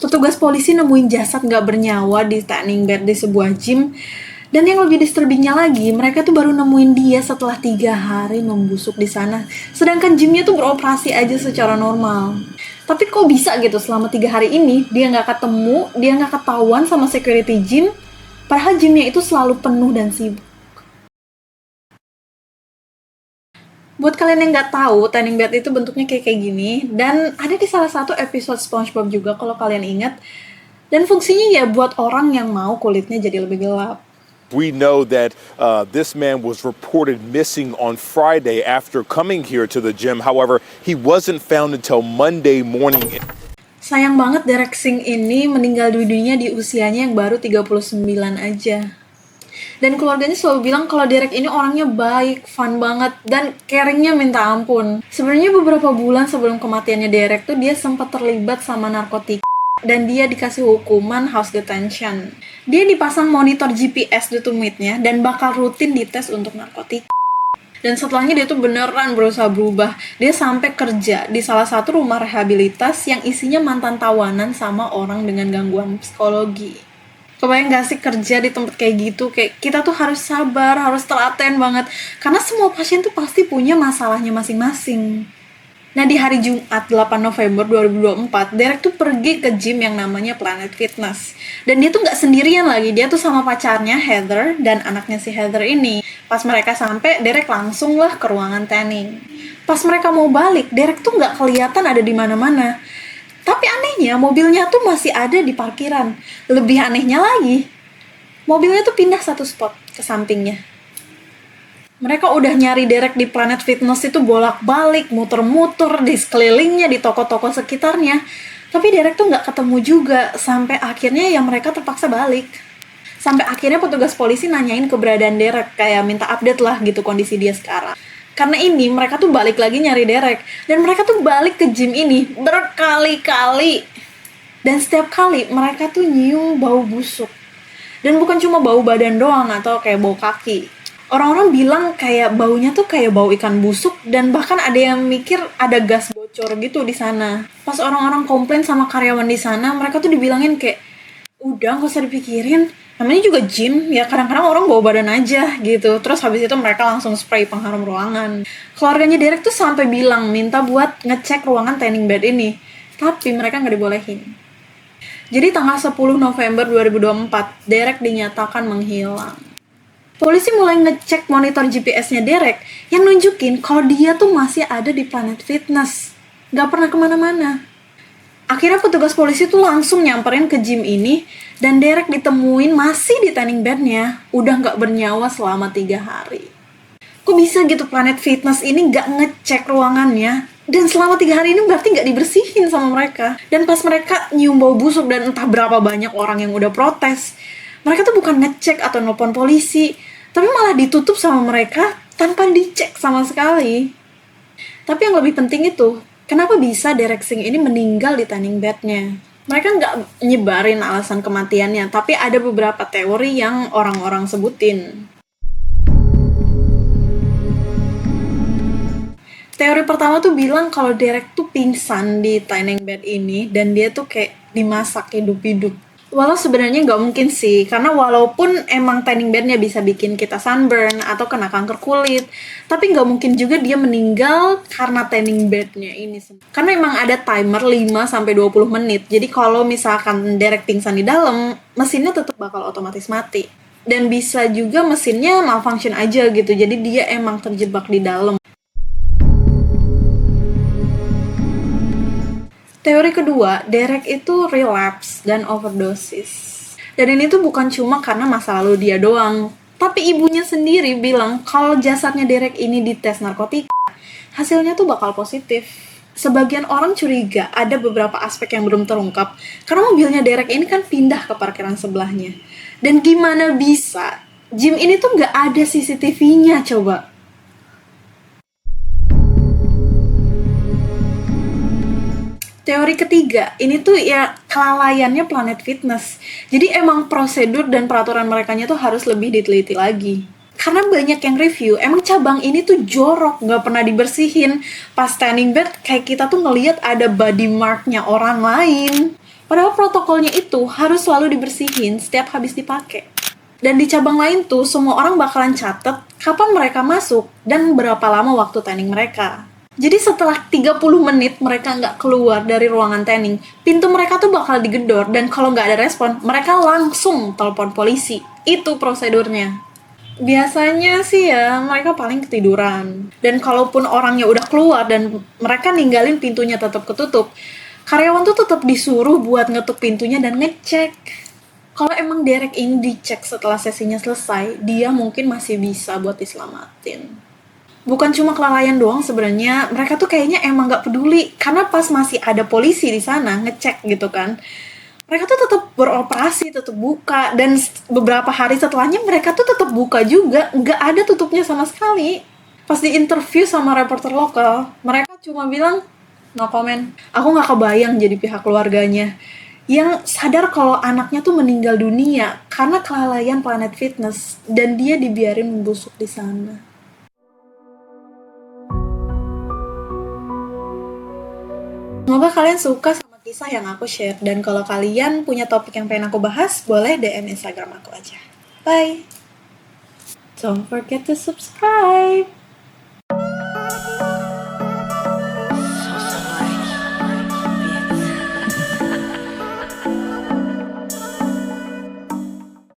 Petugas polisi nemuin jasad nggak bernyawa di tanning bed di sebuah gym. Dan yang lebih disturbingnya lagi, mereka tuh baru nemuin dia setelah 3 hari membusuk di sana. Sedangkan gymnya tuh beroperasi aja secara normal. Tapi kok bisa gitu selama 3 hari ini, dia nggak ketemu, dia nggak ketahuan sama security gym, padahal gymnya itu selalu penuh dan sibuk. Buat kalian yang nggak tahu, tanning bed itu bentuknya kayak gini, dan ada di salah satu episode SpongeBob juga kalau kalian ingat. Dan fungsinya ya buat orang yang mau kulitnya jadi lebih gelap. We know that this man was reported missing on Friday after coming here to the gym. However, he wasn't found until Monday morning. Sayang banget Derek Sing ini meninggal dunia di usianya yang baru 39 aja. Dan keluarganya selalu bilang kalau Derek ini orangnya baik, fun banget, dan caringnya minta ampun. Sebenarnya beberapa bulan sebelum kematiannya Derek tuh dia sempat terlibat sama narkotika dan dia dikasih hukuman house detention. Dia dipasang monitor GPS di tumitnya dan bakal rutin dites untuk narkotika. Dan setelahnya dia tuh beneran berusaha berubah. Dia sampai kerja di salah satu rumah rehabilitas yang isinya mantan tawanan sama orang dengan gangguan psikologi. Kebayang gak sih kerja di tempat kayak gitu? Kayak kita tuh harus sabar, harus telaten banget. Karena semua pasien tuh pasti punya masalahnya masing-masing. Nah, di hari Jumat 8 November 2024, Derek tuh pergi ke gym yang namanya Planet Fitness. Dan dia tuh gak sendirian lagi, dia tuh sama pacarnya Heather dan anaknya si Heather ini. Pas mereka sampai, Derek langsung lah ke ruangan tanning. Pas mereka mau balik, Derek tuh gak kelihatan ada di mana-mana. Tapi anehnya, mobilnya tuh masih ada di parkiran. Lebih anehnya lagi, mobilnya tuh pindah satu spot ke sampingnya. Mereka udah nyari Derek di Planet Fitness itu bolak-balik, muter-muter di sekelilingnya, di toko-toko sekitarnya. Tapi Derek tuh nggak ketemu juga, sampai akhirnya ya mereka terpaksa balik. Sampai akhirnya petugas polisi nanyain keberadaan Derek, kayak minta update lah gitu kondisi dia sekarang. Karena ini mereka tuh balik lagi nyari Derek. Dan mereka tuh balik ke gym ini berkali-kali. Dan setiap kali mereka tuh nyium bau busuk. Dan bukan cuma bau badan doang atau kayak bau kaki. Orang-orang bilang kayak baunya tuh kayak bau ikan busuk. Dan bahkan ada yang mikir ada gas bocor gitu di sana. Pas orang-orang komplain sama karyawan di sana, mereka tuh dibilangin kayak, udah gak usah dipikirin, namanya juga gym, ya kadang-kadang orang bawa badan aja gitu. Terus habis itu mereka langsung spray pengharum ruangan. Keluarganya Derek tuh sampai bilang minta buat ngecek ruangan tanning bed ini, tapi mereka gak dibolehin. Jadi tanggal 10 November 2024, Derek dinyatakan menghilang. Polisi mulai ngecek monitor GPS-nya Derek yang nunjukin kalau dia tuh masih ada di Planet Fitness, gak pernah kemana-mana. Akhirnya petugas polisi tuh langsung nyamperin ke gym ini dan Derek ditemuin masih di tanning bed-nya, udah gak bernyawa selama 3 hari. Kok bisa gitu Planet Fitness ini gak ngecek ruangannya? Dan selama 3 hari ini berarti gak dibersihin sama mereka. Dan pas mereka nyium bau busuk dan entah berapa banyak orang yang udah protes, mereka tuh bukan ngecek atau nelpon polisi, tapi malah ditutup sama mereka tanpa dicek sama sekali. Tapi yang lebih penting itu, kenapa bisa Derek Sing ini meninggal di tanning bed-nya? Mereka nggak nyebarin alasan kematiannya, tapi ada beberapa teori yang orang-orang sebutin. Teori pertama tuh bilang kalau Derek tuh pingsan di tanning bed ini, dan dia tuh kayak dimasak hidup-hidup. Walau sebenarnya nggak mungkin sih, karena walaupun emang tanning bed-nya bisa bikin kita sunburn atau kena kanker kulit, tapi nggak mungkin juga dia meninggal karena tanning bed-nya ini. Karena emang ada timer 5-20 menit, jadi kalau misalkan Derek pingsan di dalam, mesinnya tetap bakal otomatis mati. Dan bisa juga mesinnya malfunction aja gitu, jadi dia emang terjebak di dalam. Teori kedua, Derek itu relapse dan overdosis. Dan ini tuh bukan cuma karena masa lalu dia doang, tapi ibunya sendiri bilang kalau jasadnya Derek ini dites narkotika, hasilnya tuh bakal positif. Sebagian orang curiga ada beberapa aspek yang belum terungkap, karena mobilnya Derek ini kan pindah ke parkiran sebelahnya. Dan gimana bisa? Gym ini tuh nggak ada CCTV-nya coba. Teori ketiga, ini tuh ya kelalaiannya Planet Fitness. Jadi emang prosedur dan peraturan merekanya tuh harus lebih diteliti lagi. Karena banyak yang review, emang cabang ini tuh jorok, gak pernah dibersihin. Pas standing bed, kayak kita tuh ngelihat ada body marknya orang lain. Padahal protokol protokolnya itu harus selalu dibersihin setiap habis dipakai. Dan di cabang lain tuh, semua orang bakalan catet kapan mereka masuk dan berapa lama waktu tanning mereka. Jadi setelah 30 menit mereka nggak keluar dari ruangan tanning, pintu mereka tuh bakal digedor, dan kalau nggak ada respon, mereka langsung telepon polisi. Itu prosedurnya. Biasanya sih ya, mereka paling ketiduran. Dan kalaupun orangnya udah keluar dan mereka ninggalin pintunya tetap ketutup, karyawan tuh tetap disuruh buat ngetuk pintunya dan ngecek. Kalau emang Derek ini dicek setelah sesinya selesai, dia mungkin masih bisa buat diselamatin. Bukan cuma kelalaian doang sebenarnya, mereka tuh kayaknya emang nggak peduli, karena pas masih ada polisi di sana ngecek gitu kan, mereka tuh tetap beroperasi, tetap buka, dan beberapa hari setelahnya mereka tuh tetap buka juga, nggak ada tutupnya sama sekali. Pas di interview sama reporter lokal, mereka cuma bilang, no comment. Aku nggak kebayang jadi pihak keluarganya yang sadar kalau anaknya tuh meninggal dunia karena kelalaian Planet Fitness, dan dia dibiarin membusuk di sana. Semoga kalian suka sama kisah yang aku share, dan kalau kalian punya topik yang pengen aku bahas, boleh DM Instagram aku aja. Bye! Don't forget to subscribe!